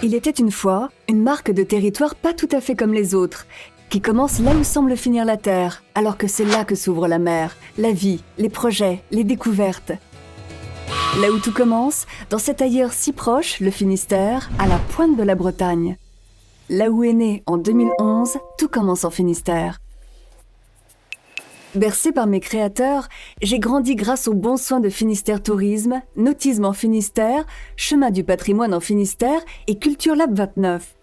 Il était une fois une marque de territoire pas tout à fait comme les autres, qui commence là où semble finir la terre, alors que c'est là que s'ouvre la mer, la vie, les projets, les découvertes. Là où tout commence, dans cet ailleurs si proche, le Finistère, à la pointe de la Bretagne. Là où est né, en 2011, Tout commence en Finistère. Bercé par mes créateurs, j'ai grandi grâce aux bons soins de Finistère Tourisme, Nautisme en Finistère, Chemin du patrimoine en Finistère et Culture Lab 29.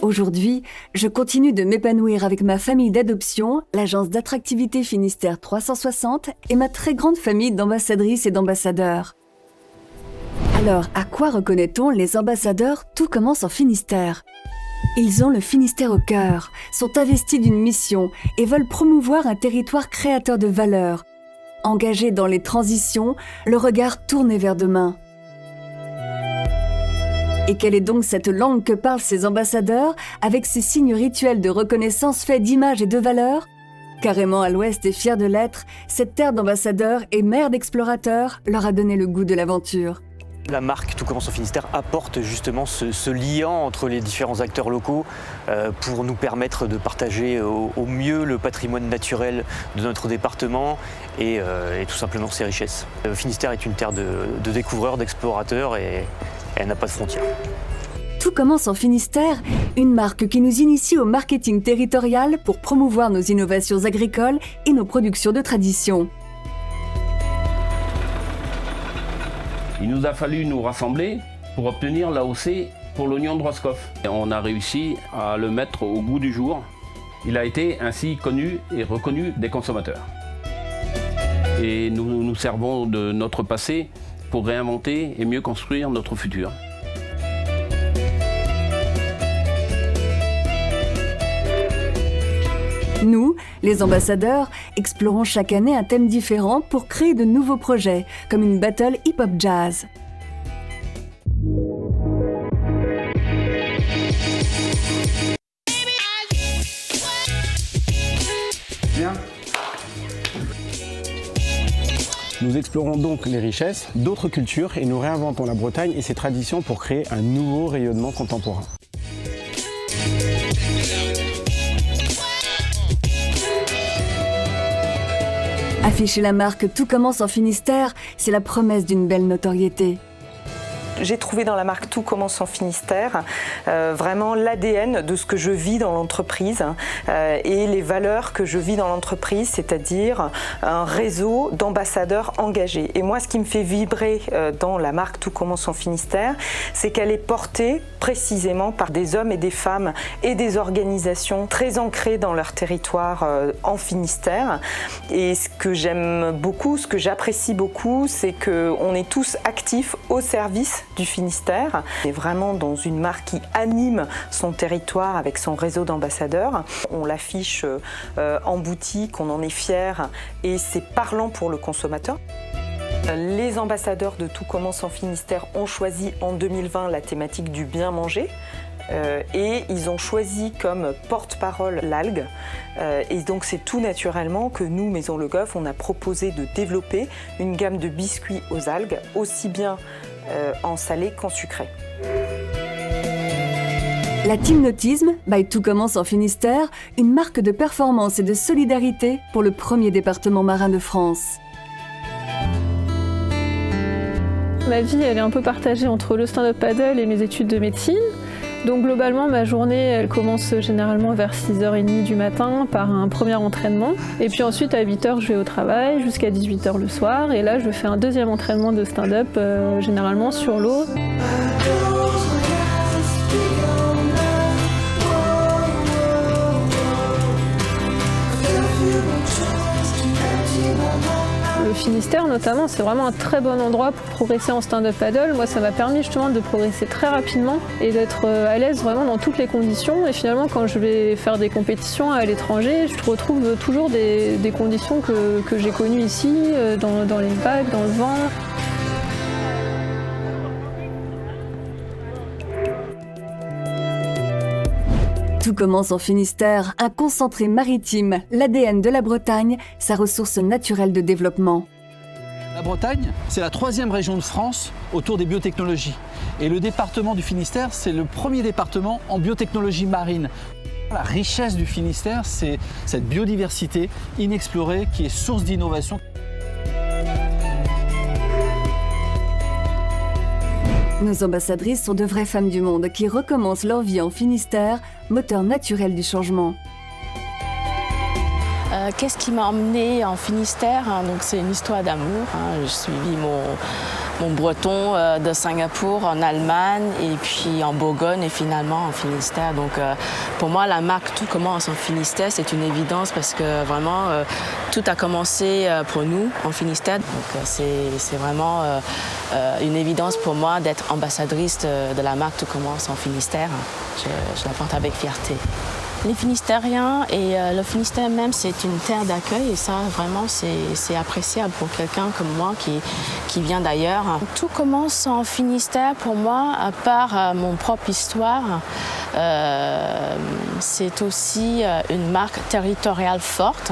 Aujourd'hui, je continue de m'épanouir avec ma famille d'adoption, l'agence d'attractivité Finistère 360 et ma très grande famille d'ambassadrices et d'ambassadeurs. Alors, à quoi reconnaît-on les ambassadeurs Tout commence en Finistère ? Ils ont le Finistère au cœur, sont investis d'une mission et veulent promouvoir un territoire créateur de valeurs. Engagés dans les transitions, le regard tourné vers demain. Et quelle est donc cette langue que parlent ces ambassadeurs, avec ces signes rituels de reconnaissance faits d'images et de valeurs ? Carrément à l'ouest et fier de l'être, cette terre d'ambassadeurs et mer d'explorateurs leur a donné le goût de l'aventure. La marque Tout commence au Finistère apporte justement ce lien entre les différents acteurs locaux pour nous permettre de partager au mieux le patrimoine naturel de notre département et tout simplement ses richesses. Le Finistère est une terre de découvreurs, d'explorateurs et elle n'a pas de frontières. Tout commence en Finistère, une marque qui nous initie au marketing territorial pour promouvoir nos innovations agricoles et nos productions de tradition. Il nous a fallu nous rassembler pour obtenir l'AOC pour l'oignon de Roscoff. Et on a réussi à le mettre au goût du jour. Il a été ainsi connu et reconnu des consommateurs. Et nous nous servons de notre passé pour réinventer et mieux construire notre futur. Nous, les ambassadeurs, explorons chaque année un thème différent pour créer de nouveaux projets, comme une battle hip-hop jazz. Bien. Nous explorons donc les richesses d'autres cultures et nous réinventons la Bretagne et ses traditions pour créer un nouveau rayonnement contemporain. Afficher la marque Tout commence en Finistère, c'est la promesse d'une belle notoriété. J'ai trouvé dans la marque Tout commence en Finistère vraiment l'ADN de ce que je vis dans l'entreprise et les valeurs que je vis dans l'entreprise, c'est-à-dire un réseau d'ambassadeurs engagés. Et moi, ce qui me fait vibrer dans la marque Tout commence en Finistère, c'est qu'elle est portée précisément par des hommes et des femmes et des organisations très ancrées dans leur territoire en Finistère. Et ce que j'aime beaucoup, ce que j'apprécie beaucoup, c'est qu'on est tous actifs au service du Finistère. C'est vraiment dans une marque qui anime son territoire avec son réseau d'ambassadeurs. On l'affiche en boutique, on en est fier et c'est parlant pour le consommateur. Les ambassadeurs de Tout commence en Finistère ont choisi en 2020 la thématique du bien manger. Et ils ont choisi comme porte-parole l'algue. Et donc c'est tout naturellement que nous, Maison Le Goff, on a proposé de développer une gamme de biscuits aux algues, aussi bien en salé qu'en sucré. La Team Nautisme, by Tout commence en Finistère, une marque de performance et de solidarité pour le premier département marin de France. Ma vie, elle est un peu partagée entre le stand-up paddle et mes études de médecine. Donc globalement, ma journée, elle commence généralement vers 6h30 du matin par un premier entraînement. Et puis ensuite, à 8h, je vais au travail jusqu'à 18h le soir. Et là, je fais un deuxième entraînement de stand-up, généralement sur l'eau. Le Finistère notamment, c'est vraiment un très bon endroit pour progresser en stand-up paddle. Moi, ça m'a permis justement de progresser très rapidement et d'être à l'aise vraiment dans toutes les conditions. Et finalement, quand je vais faire des compétitions à l'étranger, je retrouve toujours des conditions que j'ai connues ici, dans les vagues, dans le vent. Tout commence en Finistère, un concentré maritime, l'ADN de la Bretagne, sa ressource naturelle de développement. La Bretagne, c'est la 3e région de France autour des biotechnologies. Et le département du Finistère, c'est le premier département en biotechnologie marine. La richesse du Finistère, c'est cette biodiversité inexplorée qui est source d'innovation. Nos ambassadrices sont de vraies femmes du monde qui recommencent leur vie en Finistère, moteur naturel du changement. Qu'est-ce qui m'a emmenée en Finistère? Donc c'est une histoire d'amour. J'ai suivi mon breton de Singapour en Allemagne et puis en Bourgogne et finalement en Finistère. Donc pour moi, la marque Tout commence en Finistère, c'est une évidence parce que vraiment tout a commencé pour nous en Finistère. Donc c'est vraiment une évidence pour moi d'être ambassadrice de la marque Tout commence en Finistère. Je la porte avec fierté. Les Finistériens et le Finistère même, c'est une terre d'accueil et ça, vraiment, c'est appréciable pour quelqu'un comme moi qui vient d'ailleurs. Tout commence en Finistère pour moi, à part mon propre histoire. C'est aussi une marque territoriale forte,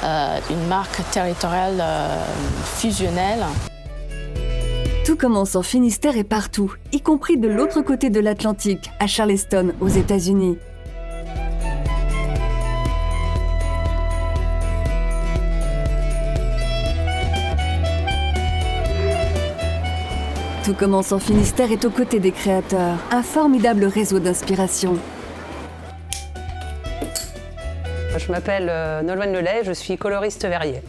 une marque territoriale fusionnelle. Tout commence en Finistère et partout, y compris de l'autre côté de l'Atlantique, à Charleston, aux États-Unis. Tout commence en Finistère est aux côtés des créateurs, un formidable réseau d'inspiration. Je m'appelle Nolwenn Lelay, je suis coloriste verrier.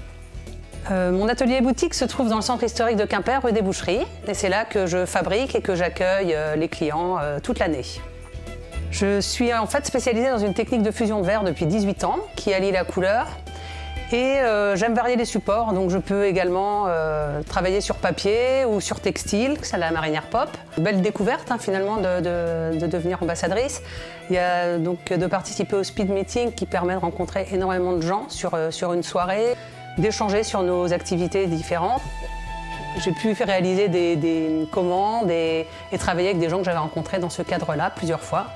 Mon atelier boutique se trouve dans le centre historique de Quimper, rue des Boucheries, et c'est là que je fabrique et que j'accueille les clients toute l'année. Je suis en fait spécialisée dans une technique de fusion de verre depuis 18 ans, qui allie la couleur. Et j'aime varier les supports, donc je peux également travailler sur papier ou sur textile, c'est la marinière pop. Belle découverte finalement de devenir ambassadrice. Il y a donc de participer au speed meeting qui permet de rencontrer énormément de gens sur une soirée, d'échanger sur nos activités différentes. J'ai pu réaliser des commandes et travailler avec des gens que j'avais rencontrés dans ce cadre-là plusieurs fois.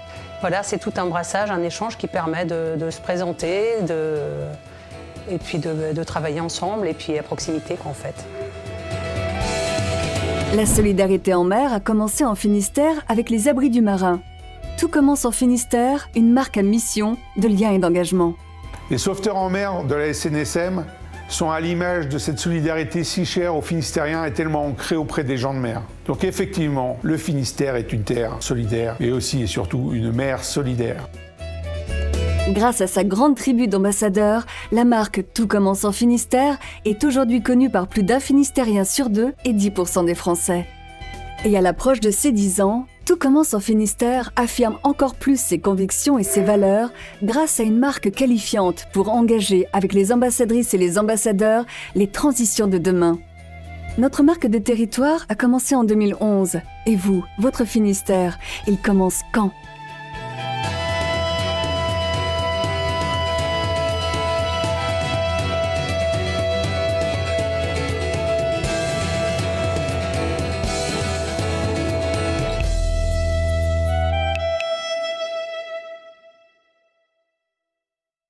Voilà, c'est tout un brassage, un échange qui permet de se présenter, et puis de travailler ensemble et puis à proximité en fait. La solidarité en mer a commencé en Finistère avec les Abris du Marin. Tout commence en Finistère, une marque à mission de lien et d'engagement. Les sauveteurs en mer de la SNSM sont à l'image de cette solidarité si chère aux Finistériens et tellement ancrée auprès des gens de mer. Donc effectivement, le Finistère est une terre solidaire et aussi et surtout une mer solidaire. Grâce à sa grande tribu d'ambassadeurs, la marque Tout commence en Finistère est aujourd'hui connue par plus d'1 Finistérien sur 2 et 10% des Français. Et à l'approche de ses 10 ans, Tout commence en Finistère affirme encore plus ses convictions et ses valeurs grâce à une marque qualifiante pour engager avec les ambassadrices et les ambassadeurs les transitions de demain. Notre marque de territoire a commencé en 2011. Et vous, votre Finistère, il commence quand ?